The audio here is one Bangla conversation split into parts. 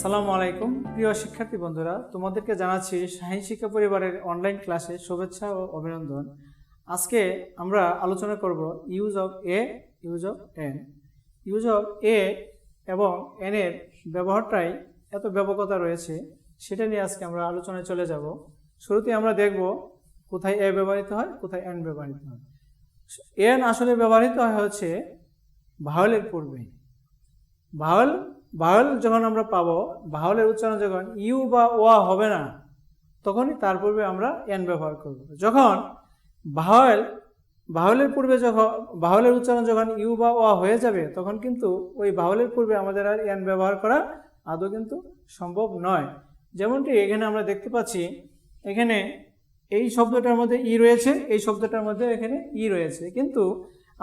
আসসালামু আলাইকুম প্রিয় শিক্ষার্থী বন্ধুরা, তোমাদেরকে জানাচ্ছি শাহীন শিক্ষা পরিবারের অনলাইন ক্লাসে শুভেচ্ছা ও অভিনন্দন। আজকে আমরা আলোচনা করব use of a, use of an. Use of a এবং এন এর ব্যবহারটাই এত ব্যাপকতা রয়েছে, সেটা নিয়ে আজকে আমরা আলোচনায় চলে যাব। শুরুতে আমরা দেখব কোথায় এ ব্যবহৃত হয়, কোথায় এন ব্যবহৃত হয়। এন আসলে ব্যবহৃত হয় হচ্ছে ভাওয়েলের পূর্বে। ভাওয়েল যখন আমরা পাবো, ভাওয়েলের উচ্চারণ যখন ইউ বা ওয়া হবে না, তখনই তার পূর্বে আমরা এন ব্যবহার করব। যখন ভাওয়েলের পূর্বে যখন ভাওয়েলের উচ্চারণ যখন ইউ বা ওয়া হয়ে যাবে, তখন কিন্তু ওই ভাওয়েলের পূর্বে আমাদের আর এন ব্যবহার করা আদৌ কিন্তু সম্ভব নয়। যেমনটি এখানে আমরা দেখতে পাচ্ছি, এখানে এই শব্দটার মধ্যে ই রয়েছে, এই শব্দটার মধ্যে এখানে ই রয়েছে, কিন্তু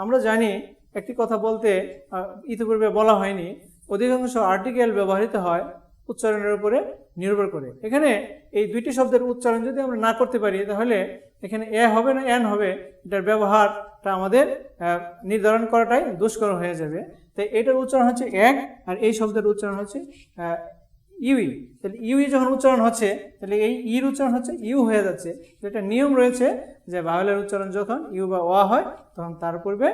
আমরা জানি একটি কথা বলতে ইতিপূর্বে বলা হয়নি, অধিকাংশ আর্টিকেল ব্যবহৃত হয় উচ্চারণের উপরে নির্ভর করে। এখানে এই দুইটি শব্দের উচ্চারণ যদি আমরা না করতে পারি, তাহলে এখানে এ হবে না এন হবে, এটার ব্যবহারটা আমাদের নির্ধারণ করাটাই দুষ্কর হয়ে যাবে। তাই এটার উচ্চারণ হচ্ছে এক, আর এই শব্দের উচ্চারণ হচ্ছে ইউই। তাহলে ইউই যখন উচ্চারণ হচ্ছে, তাহলে এই ইর উচ্চারণ হচ্ছে ইউ হয়ে যাচ্ছে। এটা নিয়ম রয়েছে যে ভাওয়েলের উচ্চারণ যখন ইউ বা ওয়া হয়, তখন তার পূর্বে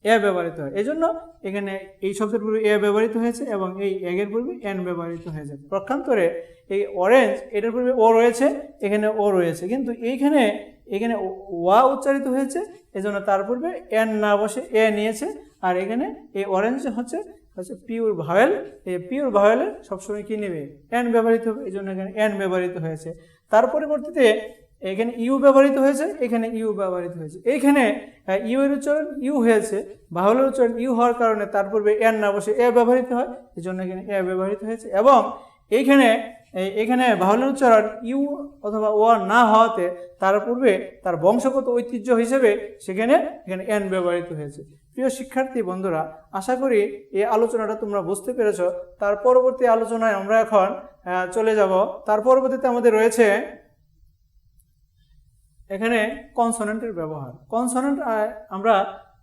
এ ব্যবহৃত হয়। এই জন্য এখানে এই শব্দের পূর্বে এ ব্যবহৃত হয়েছে এবং এই এর পূর্বে এন ব্যবহৃত হয়েছে। পক্ষান্তরে এই অরেঞ্জ, এটার পূর্বে ও রয়েছে, এখানে ও রয়েছে, কিন্তু এখানে ওয়া উচ্চারিত হয়েছে, এজন্য তার পূর্বে এন না বসে এ নিয়েছে। আর এখানে এই অরেঞ্জ হচ্ছে পিওর ভাওয়েল। এই পিওর ভাওয়েলে সবসময় কি নেবে? এন ব্যবহৃত হবে, এই জন্য এখানে এন ব্যবহৃত হয়েছে। তার পরিবর্তিতে এখানে ইউ ব্যবহৃত হয়েছে, এখানে ইউ ব্যবহৃত হয়েছে। এইখানে ইউ এর উচ্চারণ ইউ হয়েছে, ভাওয়েলের উচ্চারণ ইউ হওয়ার কারণে তার পূর্বে এন না বসে এ ব্যবহৃত হয়, এই জন্য এখানে এ ব্যবহৃত হয়েছে। এবং এখানে ভাওয়েলের উচ্চারণ ইউ অথবা ওয়া না হওয়াতে তার পূর্বে তার বংশগত ঐতিহ্য হিসেবে এখানে এন ব্যবহৃত হয়েছে। প্রিয় শিক্ষার্থী বন্ধুরা, আশা করি এই আলোচনাটা তোমরা বুঝতে পেরেছ। তার পরবর্তী আলোচনায় আমরা এখন চলে যাব। তার পরবর্তীতে আমাদের রয়েছে এখানে কনসোনেন্টের ব্যবহার। কনসোনেন্ট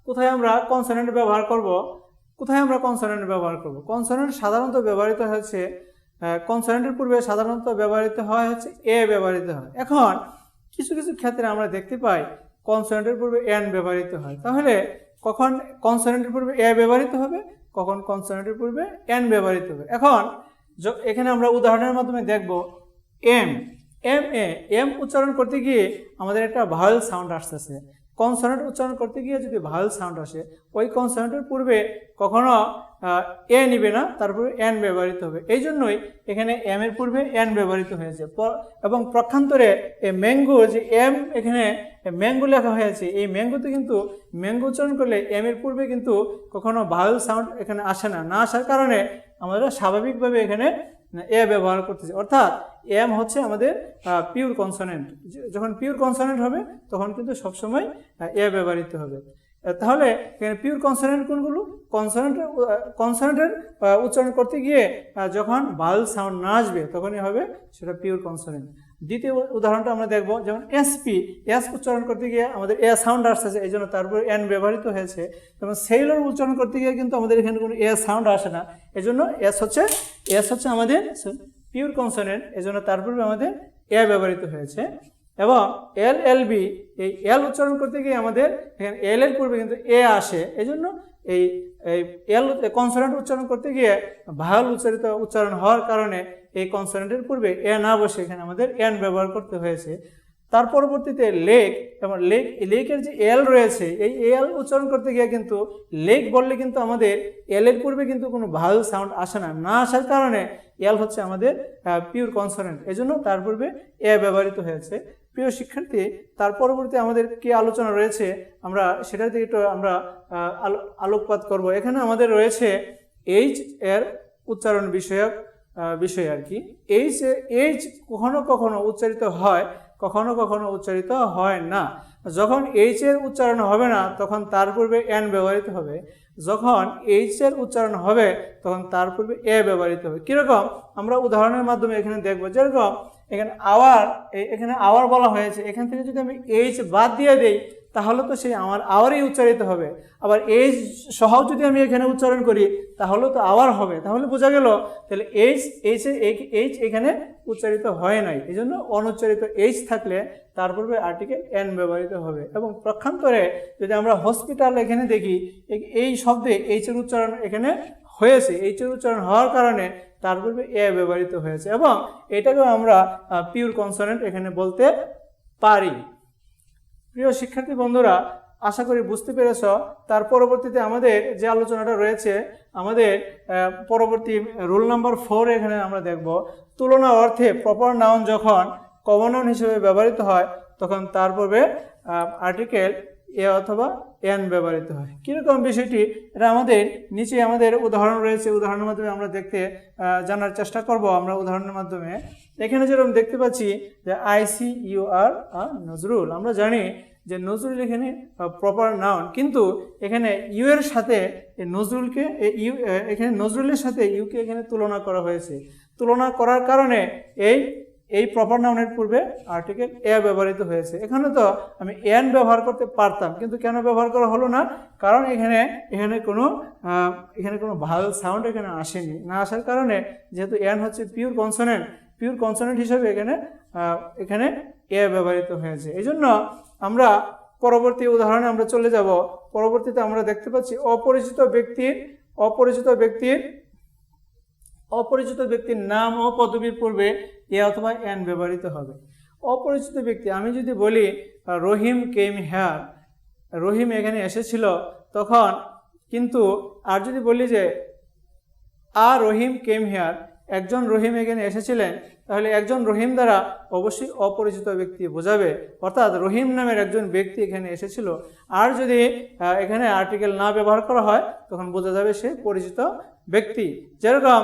কোথায় আমরা কনসোনেন্ট ব্যবহার করব? কনসোনেন্ট সাধারণত ব্যবহৃত হচ্ছে, কনসোনেন্টের পূর্বে সাধারণত ব্যবহৃত হয় হচ্ছে এ ব্যবহৃত হয়। এখন কিছু কিছু ক্ষেত্রে আমরা দেখতে পাই কনসোনেন্টের পূর্বে এন ব্যবহৃত হয়। তাহলে কখন কনসোনেন্টের পূর্বে এ ব্যবহৃত হবে, কখন কনসোনেন্টের পূর্বে এন ব্যবহৃত হবে? এখন এখানে আমরা উদাহরণের মাধ্যমে দেখব। এম উচ্চারণ করতে গিয়ে আমাদের একটা ভাওয়েল সাউন্ড আসতেছে। কনসোনেন্ট উচ্চারণ করতে গিয়ে যদি ভাওয়েল সাউন্ড আসে, ওই কনসোনেন্টের পূর্বে কখনো এ নিবে না, তারপরে এন ব্যবহৃত হবে। এই জন্যই এখানে এম এর পূর্বে এন ব্যবহৃত হয়েছে। এবং পক্ষান্তরে এই ম্যাঙ্গো, যে এম এখানে ম্যাঙ্গো লেখা হয়েছে, এই ম্যাঙ্গোতে কিন্তু ম্যাঙ্গো উচ্চারণ করলে এম এর পূর্বে কিন্তু কখনো ভাওয়েল সাউন্ড এখানে আসে না। না আসার কারণে আমরা স্বাভাবিকভাবে এখানে এ ব্যবহার করতেছি। অর্থাৎ এম হচ্ছে আমাদের পিওর কনসোনেন্ট। যখন পিওর কনসোনেন্ট হবে, তখন কিন্তু সবসময় এ ব্যবহৃত হবে। তাহলে এখানে পিওর কনসোনেন্ট কোনগুলো? কনসোনেন্টের উচ্চারণ করতে গিয়ে যখন ভাওয়েল সাউন্ড না আসবে, তখনই হবে সেটা পিওর কনসোনেন্ট। দ্বিতীয় উদাহরণটা আমরা দেখব, যেমন এসপি, এস উচ্চারণ করতে গিয়ে আমাদের এ সাউন্ড আসতেছে, এই জন্য তারপরে এন ব্যবহৃত হয়েছে। এবং সেইলর উচ্চারণ করতে গিয়ে কিন্তু আমাদের এখানে কোনো এ সাউন্ড আসে না, এই জন্য এস হচ্ছে আমাদের পিওর কনসোনেন্ট, এই জন্য তারপরে আমাদের এ ব্যবহৃত হয়েছে। এবং এলবি, এই এল উচ্চারণ করতে গিয়ে আমাদের এখানে এল এর পূর্বে কিন্তু এ আসে, এই জন্য এই এল কনসোনেন্ট উচ্চারণ করতে গিয়ে ভাওয়েল উচ্চারণ হওয়ার কারণে এই কনসোনেন্টের পূর্বে এ না বসে এখানে আমাদের এন ব্যবহার করতে হয়েছে। তার পরবর্তীতে লেক, এবং লেকের যে এল রয়েছে, এই এল উচ্চারণ করতে গিয়ে কিন্তু লেক বললে কিন্তু আমাদের এল এর পূর্বে কিন্তু কোনো ভাওয়েল সাউন্ড আসে না। না আসার কারণে এল হচ্ছে আমাদের পিওর কনসোনেন্ট, এজন্য তার পূর্বে এ ব্যবহৃত হয়েছে। প্রিয় শিক্ষার্থী, তার পরবর্তী আমাদের কি আলোচনা রয়েছে, আমরা সেটার দিকে একটু আমরা আলোকপাত করব। এখানে আমাদের রয়েছে এইচ এর উচ্চারণ বিষয় আর কি। এইচ কখনো কখনো উচ্চারিত হয়, কখনো কখনো উচ্চারিত হয় না। যখন এইচ এর উচ্চারণ হবে না, তখন তার পূর্বে এন ব্যবহৃত হবে। যখন এইচ এর উচ্চারণ হবে, তখন তার পূর্বে এ ব্যবহৃত হবে। কিরকম? আমরা উদাহরণের মাধ্যমে এখানে দেখব। যেরকম এখানে আওয়ার বলা হয়েছে, এখান থেকে যদি আমি এইচ বাদ দিয়ে দেই, তাহলে তো সেই আমার আওয়ারই উচ্চারিত হবে। আবার এইচ সহ যদি আমি এখানে উচ্চারণ করি তাহলে তো আওয়ার হবে। তাহলে বোঝা গেল তাহলে এইচ এখানে উচ্চারিত হয় নাই, এই জন্য অনুচ্চারিত এইচ থাকলে তার পূর্বে আর্টিকেল এন ব্যবহৃত হবে। এবং পক্ষান্তরে যদি আমরা হসপিটাল এখানে দেখি, এই শব্দে এইচের উচ্চারণ এখানে হয়েছে, এইচের উচ্চারণ হওয়ার কারণে তার পূর্বে এ ব্যবহৃত হয়েছে, এবং এটাকেও আমরা পিওর কনসোনেন্ট এখানে বলতে পারি। প্রিয় শিক্ষার্থী বন্ধুরা, আশা করি বুঝতে পেরেছ। তার পরবর্তীতে আমাদের যে আলোচনাটা রয়েছে, আমাদের পরবর্তী রুল নাম্বার 4 এখানে আমরা দেখব তুলনা অর্থে প্রপার নাউন যখন কমন নাউন হিসেবে ব্যবহৃত হয় তখন তার পূর্বে আর্টিকেল এ অথবা এন ব্যবহৃত হয়। কীরকম বিষয়টি, এটা আমাদের নিচে আমাদের উদাহরণ রয়েছে, উদাহরণের মাধ্যমে আমরা দেখতে জানার চেষ্টা করব। আমরা উদাহরণের মাধ্যমে এখানে যেরকম দেখতে পাচ্ছি যে ICUR নজরুল, আমরা জানি যে নজরুল এখানে প্রপার নাউন, কিন্তু এখানে ইউ এর সাথে নজরুলকে এখানে নজরুলের সাথে ইউকে এখানে তুলনা করা হয়েছে। তুলনা করার কারণে এই প্রপার নাউনের পূর্বে আর্টিকেল এ ব্যবহৃত হয়েছে। এখানে তো আমি এন ব্যবহার করতে পারতাম, কিন্তু কেন ব্যবহার করা হলো না? কারণ এখানে কোনো ভাওয়েল সাউন্ড এখানে আসেনি। না আসার কারণে যেহেতু এন হচ্ছে পিওর কনসোনেন্ট হিসেবে এখানে এ ব্যবহৃত হয়েছে। এই জন্য আমরা পরবর্তী উদাহরণে আমরা চলে যাব। পরবর্তীতে আমরা দেখতে পাচ্ছি অপরিচিত ব্যক্তির নাম ও পদবীর পূর্বে এ অথবা এন ব্যবহৃত হবে। অপরিচিত ব্যক্তি, আমি যদি বলি রহিম কেম হেয়ার, রহিম এখানে এসেছিল, তখন কিন্তু আর যদি বলি যে রহিম কেম হেয়ার, একজন রহিম এখানে এসেছিলেন, তাহলে একজন রহিম দ্বারা অবশ্যই অপরিচিত ব্যক্তি বোঝাবে, অর্থাৎ রহিম নামের একজন ব্যক্তি এখানে এসেছিল। আর যদি এখানে আর্টিকেল না ব্যবহার করা হয় তখন বোঝা যাবে সে পরিচিত ব্যক্তি। যেরকম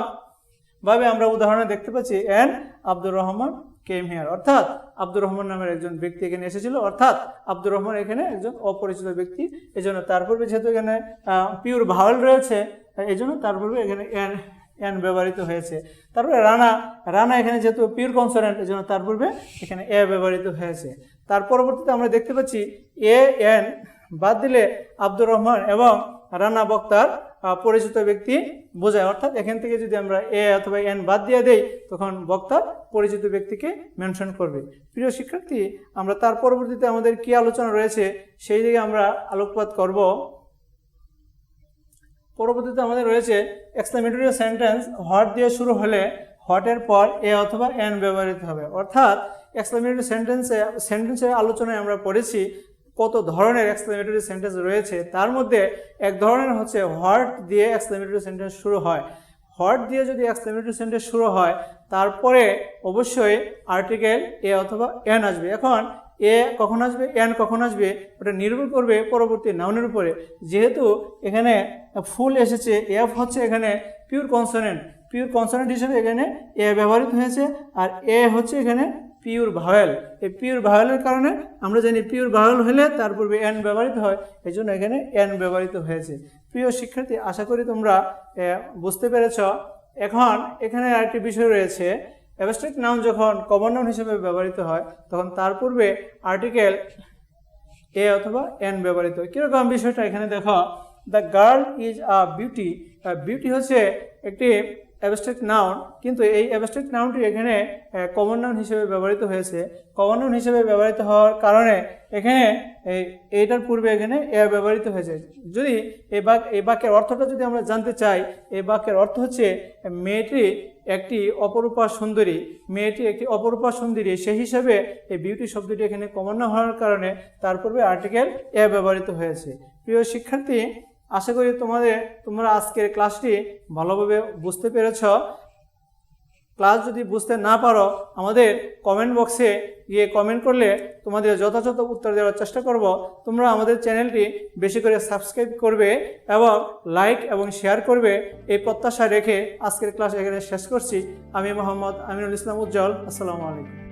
ভাবে আমরা উদাহরণে দেখতে পাচ্ছি N Abdur Rahman came here, অর্থাৎ আব্দুর রহমান নামের একজন ব্যক্তি এখানে এসেছিল, অর্থাৎ আব্দুর রহমান এখানে একজন অপরিচিত ব্যক্তি। এই জন্য তার পূর্বে যেহেতু এখানে পিওর ভাওয়েল রয়েছে, এই জন্য তার পূর্বে এখানে এন ব্যবহৃত হয়েছে। তারপরে রানা এখানে যেহেতু পিওর কনসোনেন্ট, এই জন্য তার পূর্বে এখানে এ ব্যবহৃত হয়েছে। তার পরবর্তীতে আমরা দেখতে পাচ্ছি এন বাদ দিলে আব্দুর রহমান এবং রানা বক্তার পরিচিত ব্যক্তি বোঝায়, অর্থাৎ এখান থেকে যদি আমরা এ অথবা এন বাদ দিয়ে দেই তখন বক্তার পরিচিত ব্যক্তিকে মেনশন করবে। প্রিয় শিক্ষার্থী, আমরা তার পরবর্তীতে আমাদের কি আলোচনা রয়েছে সেই দিকে আমরা আলোকপাত করব। পরবর্তীতে আমাদের রয়েছে এক্সক্লেমেটরি সেন্টেন্স হোয়াট দিয়ে শুরু হলে হোয়াটের পর এ অথবা এন ব্যবহৃত হবে। অর্থাৎ এক্সক্লেমেটরি সেন্টেন্সের আলোচনায় আমরা পড়েছি কত ধরনের এক্সক্লেমেটরি সেন্টেন্স রয়েছে। তার মধ্যে এক ধরনের হচ্ছে হোয়াট দিয়ে এক্সক্লেমেটরি সেন্টেন্স শুরু হয়। হোয়াট দিয়ে যদি এক্সক্লেমেটরি সেন্টেন্স শুরু হয় তারপরে অবশ্যই আর্টিকেল এ অথবা এন আসবে। এখন এ কখন আসবে, এন কখন আসবে, ওটা নির্ভর করবে পরবর্তী নাউনের উপরে। যেহেতু এখানে ফুল এসেছে, এফ হচ্ছে এখানে পিওর কনসোনেন্ট হিসেবে এখানে এ ব্যবহৃত হয়েছে, আর এ হচ্ছে এখানে পিওর ভাওয়েল। এই পিওর ভাওয়েলের কারণে আমরা জানি পিওর ভাওয়েল হলে তার পূর্বে এন ব্যবহৃত হয়, এই জন্য এখানে এন ব্যবহৃত হয়েছে। প্রিয় শিক্ষার্থী, আশা করি তোমরা বুঝতে পেরেছ। এখন এখানে আরেকটি বিষয় রয়েছে, অ্যাবস্ট্রাক্ট নাউন যখন কমন নাউন হিসেবে ব্যবহৃত হয় তখন তার পূর্বে আর্টিকেল এ অথবা এন ব্যবহৃত হয়। কীরকম বিষয়টা এখানে দেখো, the girl is a beauty. Beauty হচ্ছে একটি অ্যাবস্ট্রাক্ট নাউন, কিন্তু এই অ্যাবস্ট্রাক্ট নাউনটি এখানে কমন নাউন হিসেবে ব্যবহৃত হয়েছে। কমন নাউন হিসেবে ব্যবহৃত হওয়ার কারণে এখানে এইটার পূর্বে এখানে এ ব্যবহৃত হয়েছে। যদি এই বাক্যের অর্থটা যদি আমরা জানতে চাই, এই বাক্যের অর্থ হচ্ছে মেয়েটি একটি অপরূপা সুন্দরী, সেই হিসাবে এই বিউটি শব্দটি এখানে কমন না হওয়ার কারণে তার পূর্বে আর্টিকেল এ ব্যবহৃত হয়েছে। প্রিয় শিক্ষার্থী, আশা করি তোমরা আজকের ক্লাসটি ভালোভাবে বুঝতে পেরেছ। ক্লাস যদি বুঝতে না পারো আমাদের কমেন্ট বক্সে গিয়ে কমেন্ট করলে তোমাদের যথাযথ উত্তর দেওয়ার চেষ্টা করব। তোমরা আমাদের চ্যানেলটি বেশি করে সাবস্ক্রাইব করবে এবং লাইক এবং শেয়ার করবে, এই প্রত্যাশা রেখে আজকের ক্লাস এখানে শেষ করছি। আমি মোহাম্মদ আমিনুল ইসলাম উজ্জ্বল। আসসালামু আলাইকুম।